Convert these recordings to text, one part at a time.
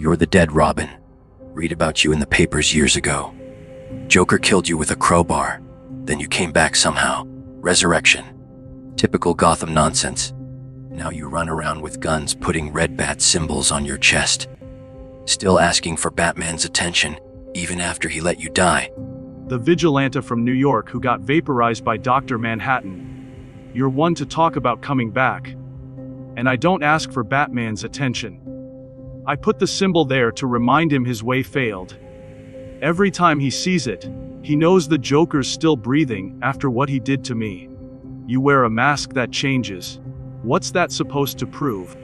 You're the dead Robin. Read about you in the papers years ago. Joker killed you with a crowbar. Then you came back somehow. Resurrection. Typical Gotham nonsense. Now you run around with guns putting red bat symbols on your chest. Still asking for Batman's attention, even after he let you die. The Vigilante from New York who got vaporized by Dr. Manhattan. You're one to talk about coming back. And I don't ask for Batman's attention. I put the symbol there to remind him his way failed. Every time he sees it, he knows the Joker's still breathing after what he did to me. You wear a mask that changes. What's that supposed to prove?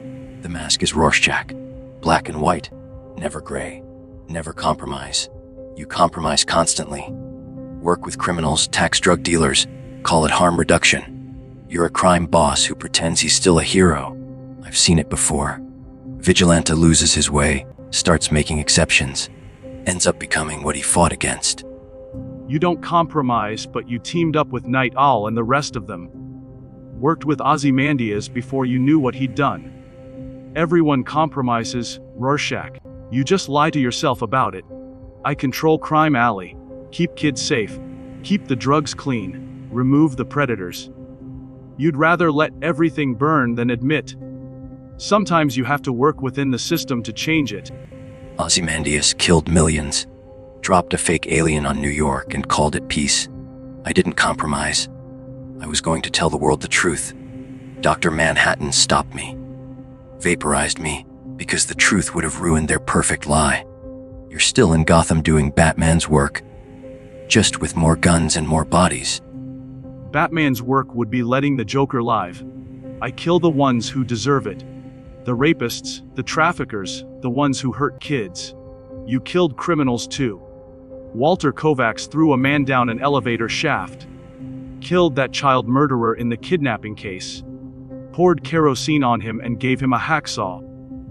The mask is Rorschach. Black and white. Never gray. Never compromise. You compromise constantly. Work with criminals, tax drug dealers. Call it harm reduction. You're a crime boss who pretends he's still a hero. I've seen it before. Vigilante loses his way, starts making exceptions, ends up becoming what he fought against. You don't compromise, but you teamed up with Night Owl and the rest of them. Worked with Ozymandias before you knew what he'd done. Everyone compromises, Rorschach. You just lie to yourself about it. I control Crime Alley. Keep kids safe. Keep the drugs clean. Remove the predators. You'd rather let everything burn than admit. Sometimes you have to work within the system to change it. Ozymandias killed millions, dropped a fake alien on New York and called it peace. I didn't compromise. I was going to tell the world the truth. Dr. Manhattan stopped me, vaporized me, because the truth would have ruined their perfect lie. You're still in Gotham doing Batman's work, just with more guns and more bodies. Batman's work would be letting the Joker live. I kill the ones who deserve it. The rapists, the traffickers, the ones who hurt kids. You killed criminals too. Walter Kovacs threw a man down an elevator shaft. Killed that child murderer in the kidnapping case. Poured kerosene on him and gave him a hacksaw.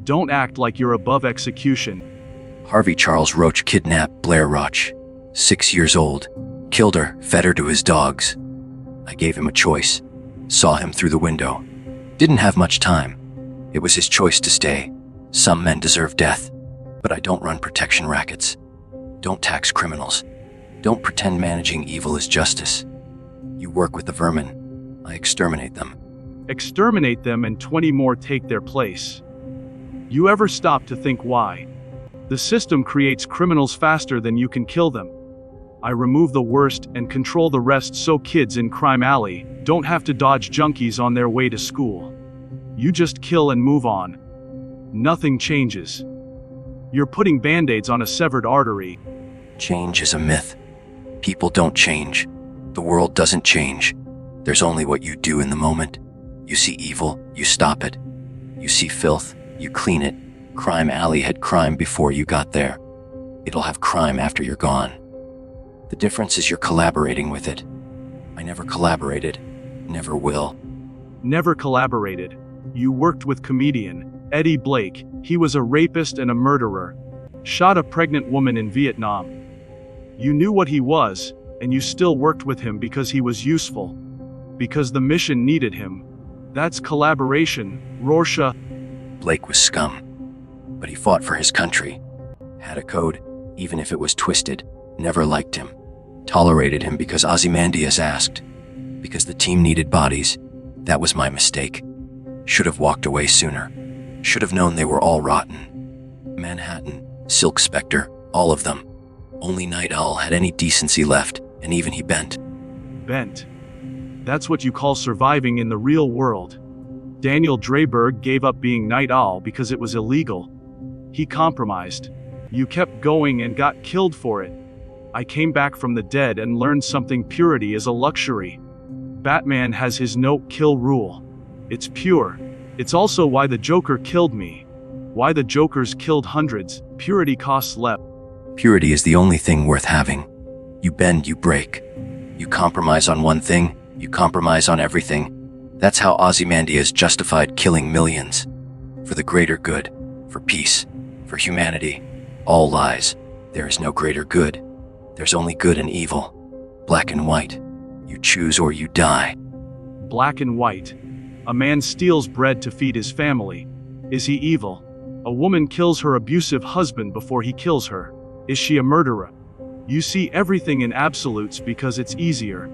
Don't act like you're above execution. Harvey Charles Roach kidnapped Blair Roach, 6 years old. Killed her, fed her to his dogs. I gave him a choice. Saw him through the window. Didn't have much time. It was his choice to stay. Some men deserve death. But I don't run protection rackets. Don't tax criminals. Don't pretend managing evil is justice. You work with the vermin. I exterminate them. Exterminate them and 20 more take their place. You ever stop to think why? The system creates criminals faster than you can kill them. I remove the worst and control the rest so kids in Crime Alley don't have to dodge junkies on their way to school. You just kill and move on. Nothing changes. You're putting band-aids on a severed artery. Change is a myth. People don't change. The world doesn't change. There's only what you do in the moment. You see evil, you stop it. You see filth, you clean it. Crime Alley had crime before you got there. It'll have crime after you're gone. The difference is you're collaborating with it. I never collaborated. Never will. Never collaborated. You worked with comedian Eddie Blake. He was a rapist and a murderer. Shot a pregnant woman in Vietnam. You knew what he was, and you still worked with him because he was useful. Because the mission needed him. That's collaboration, Rorschach. Blake was scum. But he fought for his country. Had a code, even if it was twisted. Never liked him. Tolerated him because Ozymandias asked. Because the team needed bodies. That was my mistake. Should have walked away sooner. Should have known they were all rotten. Manhattan, Silk Spectre, all of them. Only Night Owl had any decency left, and even he bent. Bent. That's what you call surviving in the real world. Daniel Dreyberg gave up being Night Owl because it was illegal. He compromised. You kept going and got killed for it. I came back from the dead and learned something: purity is a luxury. Batman has his no-kill rule. It's pure. It's also why the Joker killed me. Why the Jokers killed hundreds. Purity costs less. Purity is the only thing worth having. You bend, you break. You compromise on one thing, you compromise on everything. That's how Ozymandias justified killing millions. For the greater good, for peace, for humanity. All lies. There is no greater good. There's only good and evil. Black and white. You choose or you die. Black and white. A man steals bread to feed his family. Is he evil? A woman kills her abusive husband before he kills her. Is she a murderer? You see everything in absolutes because it's easier.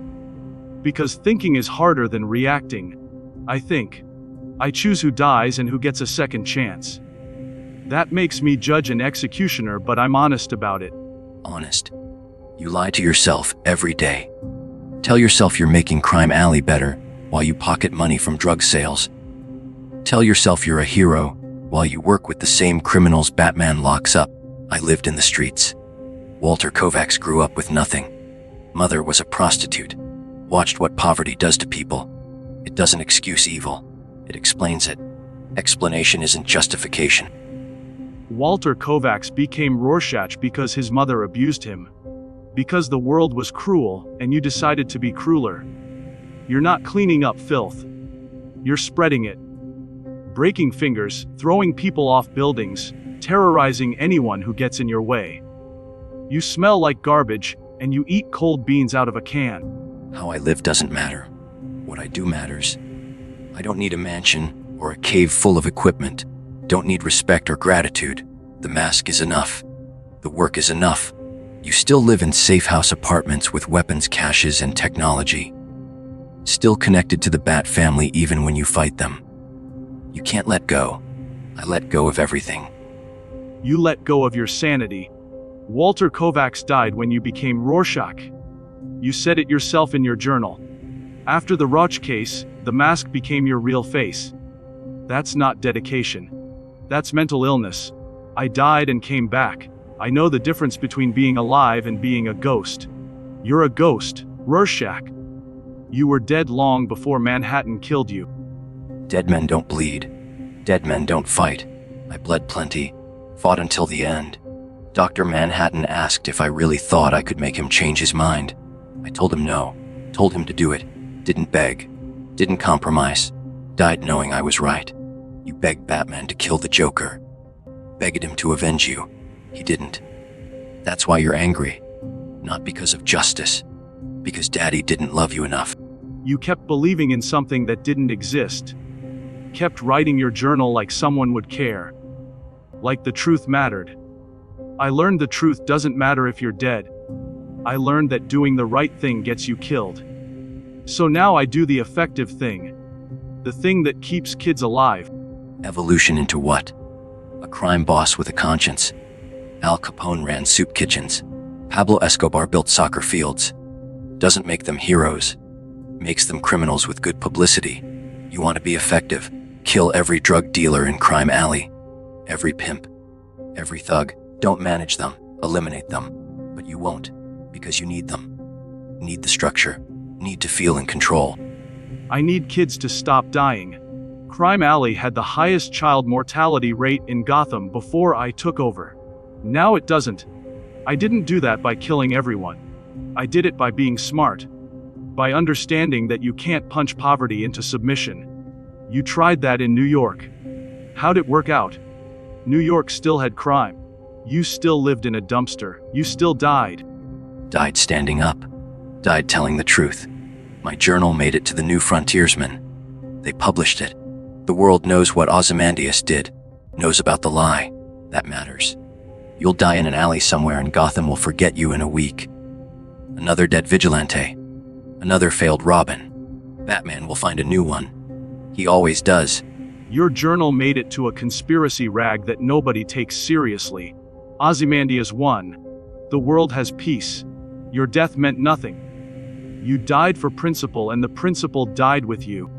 Because thinking is harder than reacting. I think. I choose who dies and who gets a second chance. That makes me judge and executioner, but I'm honest about it. Honest. You lie to yourself every day. Tell yourself you're making Crime Alley better while you pocket money from drug sales. Tell yourself you're a hero while you work with the same criminals Batman locks up. I lived in the streets. Walter Kovacs grew up with nothing. Mother was a prostitute. Watched what poverty does to people. It doesn't excuse evil. It explains it. Explanation isn't justification. Walter Kovacs became Rorschach because his mother abused him. Because the world was cruel, and you decided to be crueler. You're not cleaning up filth. You're spreading it. Breaking fingers, throwing people off buildings, terrorizing anyone who gets in your way. You smell like garbage, and you eat cold beans out of a can. How I live doesn't matter. What I do matters. I don't need a mansion or a cave full of equipment. Don't need respect or gratitude. The mask is enough. The work is enough. You still live in safe house apartments with weapons caches and technology. Still connected to the Bat family even when you fight them. You can't let go. I let go of everything. You let go of your sanity. Walter Kovacs died when you became Rorschach. You said it yourself in your journal. After the Rorschach case, the mask became your real face. That's not dedication. That's mental illness. I died and came back. I know the difference between being alive and being a ghost. You're a ghost, Rorschach. You were dead long before Manhattan killed you. Dead men don't bleed. Dead men don't fight. I bled plenty. Fought until the end. Dr. Manhattan asked if I really thought I could make him change his mind. I told him no. Told him to do it. Didn't beg. Didn't compromise. Died knowing I was right. You begged Batman to kill the Joker. Begged him to avenge you. He didn't. That's why you're angry. Not because of justice. Because Daddy didn't love you enough. You kept believing in something that didn't exist. Kept writing your journal like someone would care. Like the truth mattered. I learned the truth doesn't matter if you're dead. I learned that doing the right thing gets you killed. So now I do the effective thing. The thing that keeps kids alive. Evolution into what? A crime boss with a conscience. Al Capone ran soup kitchens. Pablo Escobar built soccer fields. Doesn't make them heroes. Makes them criminals with good publicity. You want to be effective? Kill every drug dealer in Crime Alley. Every pimp. Every thug. Don't manage them. Eliminate them. But you won't. Because you need them. Need the structure. Need to feel in control. I need kids to stop dying. Crime Alley had the highest child mortality rate in Gotham before I took over. Now it doesn't. I didn't do that by killing everyone. I did it by being smart. By understanding that you can't punch poverty into submission. You tried that in New York. How'd it work out? New York still had crime. You still lived in a dumpster. You still died. Died standing up. Died telling the truth. My journal made it to the New Frontiersman. They published it. The world knows what Ozymandias did. Knows about the lie. That matters. You'll die in an alley somewhere and Gotham will forget you in a week. Another dead Vigilante. Another failed Robin. Batman will find a new one. He always does. Your journal made it to a conspiracy rag that nobody takes seriously. Ozymandias won. The world has peace. Your death meant nothing. You died for principle and the principle died with you.